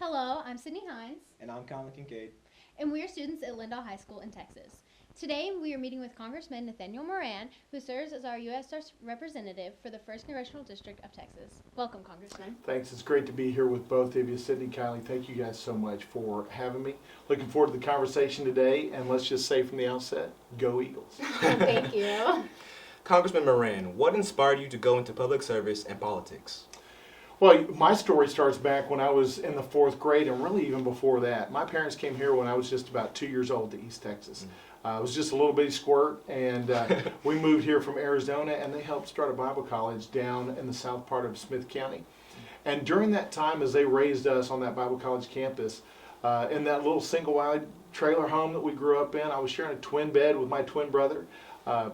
Hello, I'm Sydney Hines, And I'm Colin Kincaid. and we are students at Lindahl High School in Texas. Today, we are meeting with Congressman Nathaniel Moran, who serves as our U.S. representative for the 1st Congressional District of Texas. Welcome, Congressman. Thanks. It's great to be here with both of you. Sydney, Kylie, thank you guys so much for having me. Looking forward to the conversation today, and let's just say from the outset, go Eagles. Thank you. Congressman Moran, what inspired you to go into public service and politics? Well, my story starts back when I was in the 4th grade, and really even before that. My parents came here when I was just about 2 years old to East Texas. I was just a little bitty squirt, and we moved here from Arizona, and they helped start a Bible college down in the south part of Smith County. And during that time, as they raised us on that Bible college campus, in that little single-wide trailer home that we grew up in, I was sharing a twin bed with my twin brother.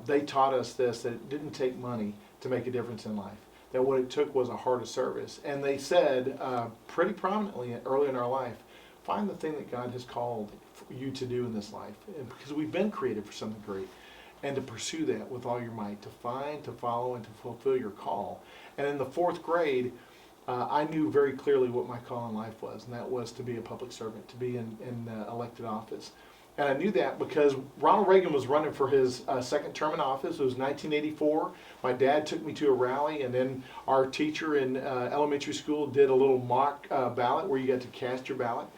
They taught us this, that it didn't take money to make a difference in life, that what it took was a heart of service. And they said pretty prominently early in our life, find the thing that God has called you to do in this life, because we've been created for something great, and to pursue that with all your might, to find, to follow, and to fulfill your call. And in the 4th grade, I knew very clearly what my call in life was, and that was to be a public servant, to be in elected office. And I knew that because Ronald Reagan was running for his second term in office. It was 1984. My dad took me to a rally, and then our teacher in elementary school did a little mock ballot where you got to cast your ballot.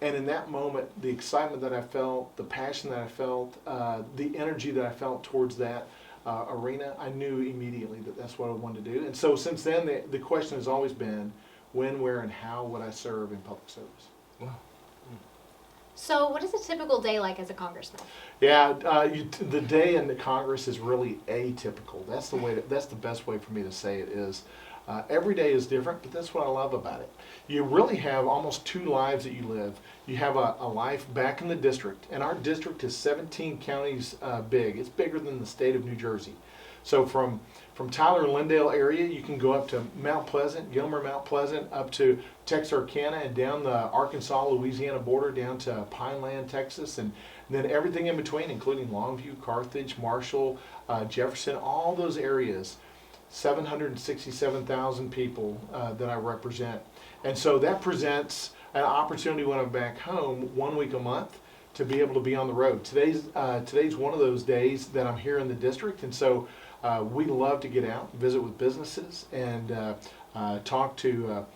And in that moment, the excitement that I felt, the passion that I felt, the energy that I felt towards that arena, I knew immediately that that's what I wanted to do. And so since then, the question has always been, when, where, and how would I serve in public service? Wow. So, what is a typical day like as a congressman? Yeah, the day in the Congress is really atypical. That's the way. That's the best way for me to say it is. Every day is different, but that's what I love about it. You really have almost 2 lives that you live. You have a life back in the district, and our district is 17 counties big. It's bigger than the state of New Jersey. So from Tyler and Lindale area, you can go up to Mount Pleasant, Gilmer, Mount Pleasant, up to Texarkana, and down the Arkansas-Louisiana border down to Pineland, Texas, and then everything in between, including Longview, Carthage, Marshall, Jefferson, all those areas. 767,000 people that I represent. And so that presents an opportunity when I'm back home 1 week a month to be able to be on the road. Today's one of those days that I'm here in the district, and so we love to get out, visit with businesses, and talk to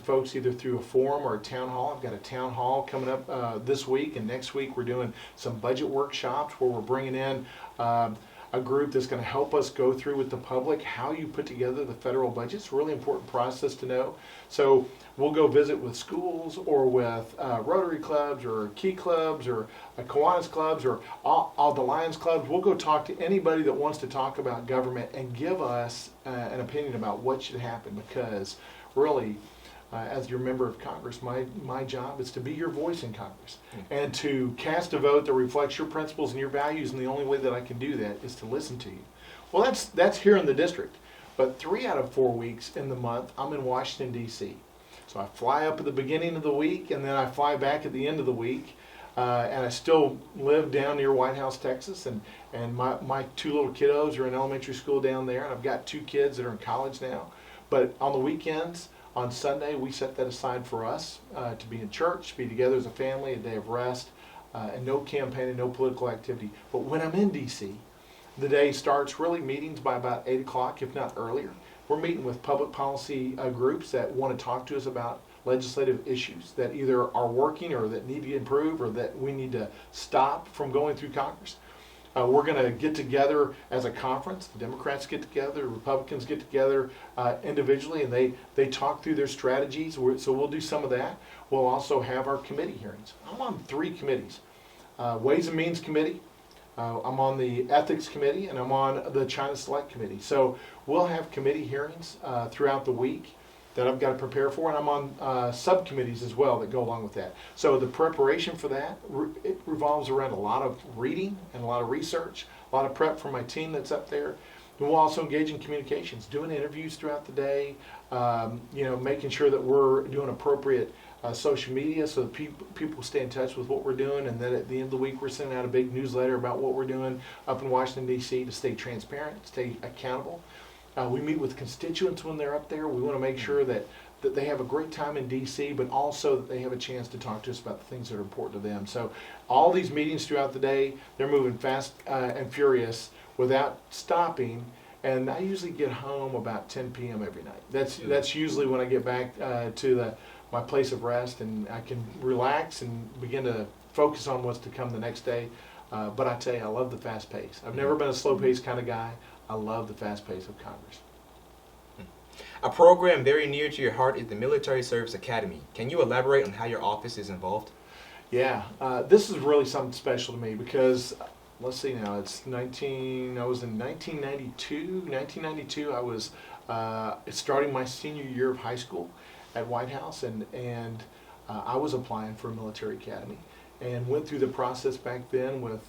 folks either through a forum or a town hall. I've got a town hall coming up this week, and next week we're doing some budget workshops where we're bringing in a group that's going to help us go through with the public how you put together the federal budget. It's a really important process to know. So we'll go visit with schools or with Rotary clubs or Key clubs or Kiwanis clubs or all the Lions clubs. We'll go talk to anybody that wants to talk about government and give us an opinion about what should happen, because really, as your member of Congress, my job is to be your voice in Congress and to cast a vote that reflects your principles and your values, and the only way that I can do that is to listen to you. Well, that's here in the district, but 3 out of 4 weeks in the month, I'm in Washington, D.C. So I fly up at the beginning of the week, and then I fly back at the end of the week, and I still live down near White House, Texas, and my 2 little kiddos are in elementary school down there, and I've got 2 kids that are in college now. But on the weekends, on Sunday, we set that aside for us to be in church, to be together as a family, a day of rest, and no campaigning, no political activity. But when I'm in D.C., the day starts really meetings by about 8 o'clock, if not earlier. We're meeting with public policy groups that want to talk to us about legislative issues that either are working or that need to improve or that we need to stop from going through Congress. We're going to get together as a conference. The Democrats get together, the Republicans get together individually, and they talk through their strategies. So we'll do some of that. We'll also have our committee hearings. I'm on 3 committees. Ways and Means Committee, I'm on the Ethics Committee, and I'm on the China Select Committee. So we'll have committee hearings throughout the week that I've got to prepare for, and I'm on subcommittees as well that go along with that. So the preparation for that, it revolves around a lot of reading and a lot of research, a lot of prep from my team that's up there. And we'll also engage in communications, doing interviews throughout the day, making sure that we're doing appropriate social media so that people stay in touch with what we're doing, and then at the end of the week we're sending out a big newsletter about what we're doing up in Washington, D.C. to stay transparent, stay accountable. We meet with constituents when they're up there. We want to make sure that that they have a great time in DC, but also that they have a chance to talk to us about the things that are important to them. So all these meetings throughout the day, they're moving fast and furious without stopping. And I usually get home about 10 p.m. every night. That's usually when I get back to my place of rest, and I can relax and begin to focus on what's to come the next day. But I tell you, I love the fast pace. I've never been a slow pace kind of guy. I love the fast pace of Congress. A program very near to your heart is the Military Service Academy. Can you elaborate on how your office is involved? Yeah, this is really something special to me because, let's see now, I was in 1992. I was starting my senior year of high school at White House, and I was applying for a military academy. And went through the process back then with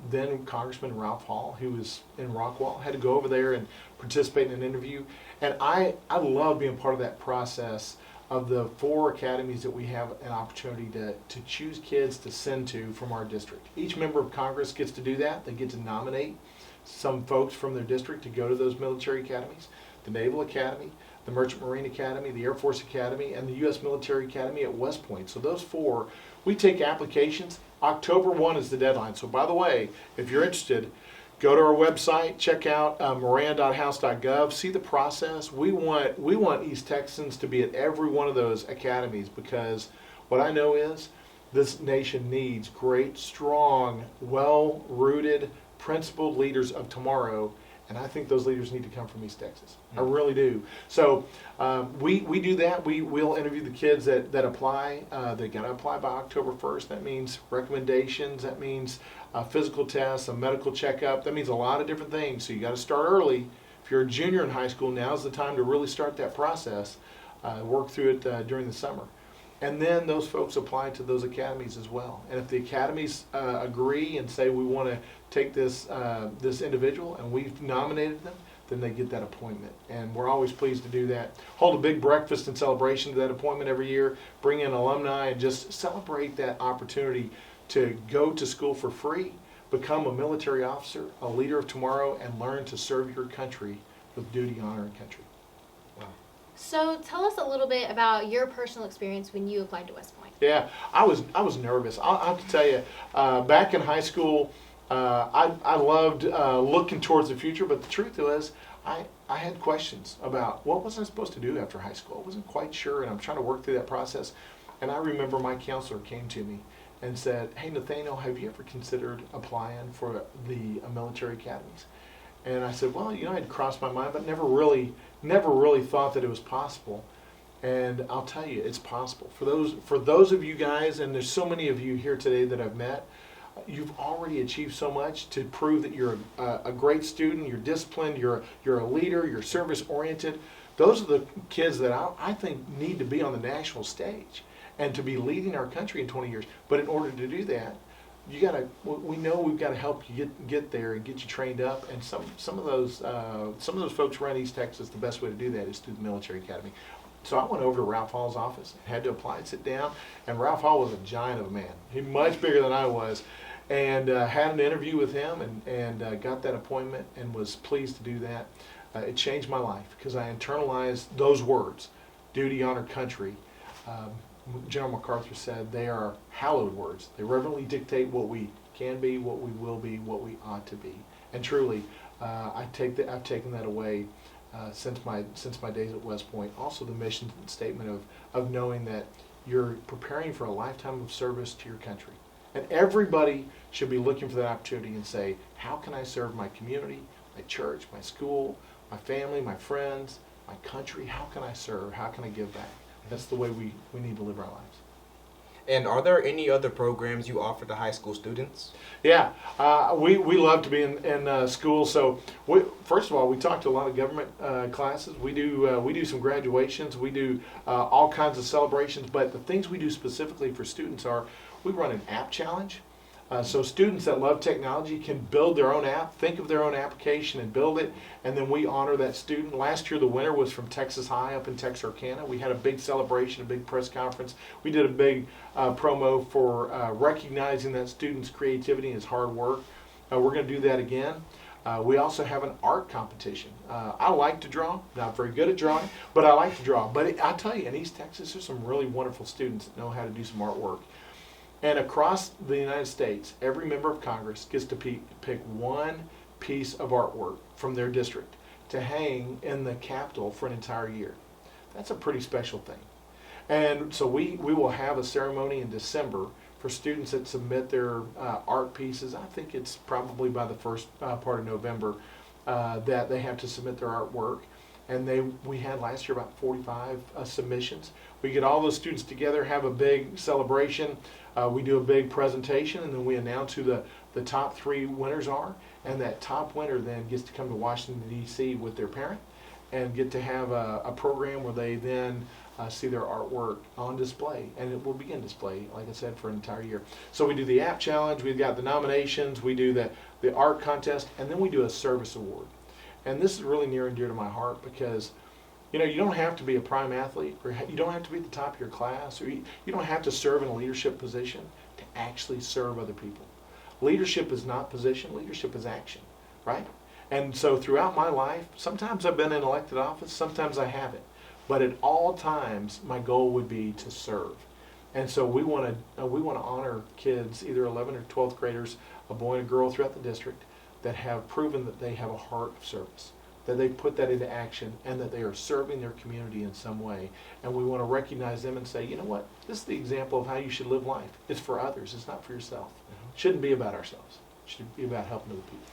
then Congressman Ralph Hall, who was in Rockwall. Had to go over there and participate in an interview. And I love being part of that process of the 4 academies that we have an opportunity to choose kids to send to from our district. Each member of Congress gets to do that. They get to nominate some folks from their district to go to those military academies. The Naval Academy, the Merchant Marine Academy, the Air Force Academy, and the U.S. Military Academy at West Point. So those 4, we take applications. October 1 is the deadline. So by the way, if you're interested, go to our website, check out moran.house.gov, see the process. We want East Texans to be at every one of those academies, because what I know is this nation needs great, strong, well-rooted, principled leaders of tomorrow. And I think those leaders need to come from East Texas. I really do. So we do that. We'll interview the kids that apply. They got to apply by October 1st. That means recommendations. That means physical tests, a medical checkup. That means a lot of different things. So you got to start early. If you're a junior in high school, now's the time to really start that process. Work through it during the summer. And then those folks apply to those academies as well. And if the academies agree and say we want to take this individual and we've nominated them, then they get that appointment. And we're always pleased to do that. Hold a big breakfast and celebration to that appointment every year. Bring in alumni and just celebrate that opportunity to go to school for free, become a military officer, a leader of tomorrow, and learn to serve your country with duty, honor, and country. So tell us a little bit about your personal experience when you applied to West Point. Yeah, I was nervous. I'll have to tell you, back in high school, I loved looking towards the future, but the truth was I had questions about what was I supposed to do after high school. I wasn't quite sure, and I'm trying to work through that process. And I remember my counselor came to me and said, "Hey, Nathaniel, have you ever considered applying for the military academies?" And I said, "Well, I'd crossed my mind, but never really thought that it was possible." And I'll tell you, it's possible. For those of you guys, and there's so many of you here today that I've met, you've already achieved so much to prove that you're a great student, you're disciplined, you're a leader, you're service oriented. Those are the kids that I think need to be on the national stage and to be leading our country in 20 years. But in order to do that, we know we've got to help you get there and get you trained up. And some of those folks around East Texas, the best way to do that is through the military academy. So I went over to Ralph Hall's office, had to apply and sit down, and Ralph Hall was a giant of a man. He's much bigger than I was, and had an interview with him and got that appointment and was pleased to do that. It changed my life because I internalized those words, duty, honor, country. General MacArthur said they are hallowed words. They reverently dictate what we can be, what we will be, what we ought to be. And truly, I've taken that away since my days at West Point. Also, the mission statement of knowing that you're preparing for a lifetime of service to your country, and everybody should be looking for that opportunity and say, how can I serve my community, my church, my school, my family, my friends, my country? How can I serve? How can I give back? That's the way we need to live our lives. And are there any other programs you offer to high school students? Yeah, we love to be in school. So first of all, we talk to a lot of government classes. We do some graduations. We do all kinds of celebrations. But the things we do specifically for students are we run an app challenge. So students that love technology can build their own app, think of their own application and build it, and then we honor that student. Last year the winner was from Texas High up in Texarkana. We had a big celebration, a big press conference. We did a big promo for recognizing that student's creativity and his hard work. We're going to do that again. We also have an art competition. I like to draw, not very good at drawing, but I like to draw. But I tell you, in East Texas, there's some really wonderful students that know how to do some artwork. And across the United States, every member of Congress gets to pick one piece of artwork from their district to hang in the Capitol for an entire year. That's a pretty special thing. And so we will have a ceremony in December for students that submit their art pieces. I think it's probably by the first part of November that they have to submit their artwork. And we had last year about 45 submissions. We get all those students together, have a big celebration. We do a big presentation, and then we announce who the top 3 winners are. And that top winner then gets to come to Washington, D.C. with their parent and get to have a program where they then see their artwork on display. And it will be in display, like I said, for an entire year. So we do the app challenge, we've got the nominations, we do the art contest, and then we do a service award. And this is really near and dear to my heart because, you know, you don't have to be a prime athlete, or you don't have to be at the top of your class, or you don't have to serve in a leadership position to actually serve other people. Leadership is not position, leadership is action, right? And so throughout my life, sometimes I've been in elected office, sometimes I haven't. But at all times, my goal would be to serve. And so we want to honor kids, either 11th or 12th graders, a boy and a girl throughout the district, that have proven that they have a heart of service, that they put that into action, and that they are serving their community in some way. And we want to recognize them and say, you know what, this is the example of how you should live life. It's for others, it's not for yourself. It shouldn't be about ourselves. It should be about helping other people.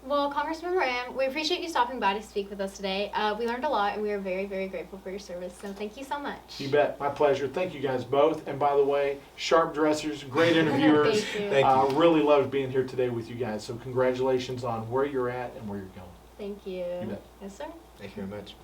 Well, Congressman Moran, we appreciate you stopping by to speak with us today. We learned a lot, and we are very, very grateful for your service. So thank you so much. You bet. My pleasure. Thank you guys both. And by the way, sharp dressers, great interviewers. Thank you. Thank you. Really loved being here today with you guys. So congratulations on where you're at and where you're going. Thank you. You bet. Yes, sir. Thank you very much.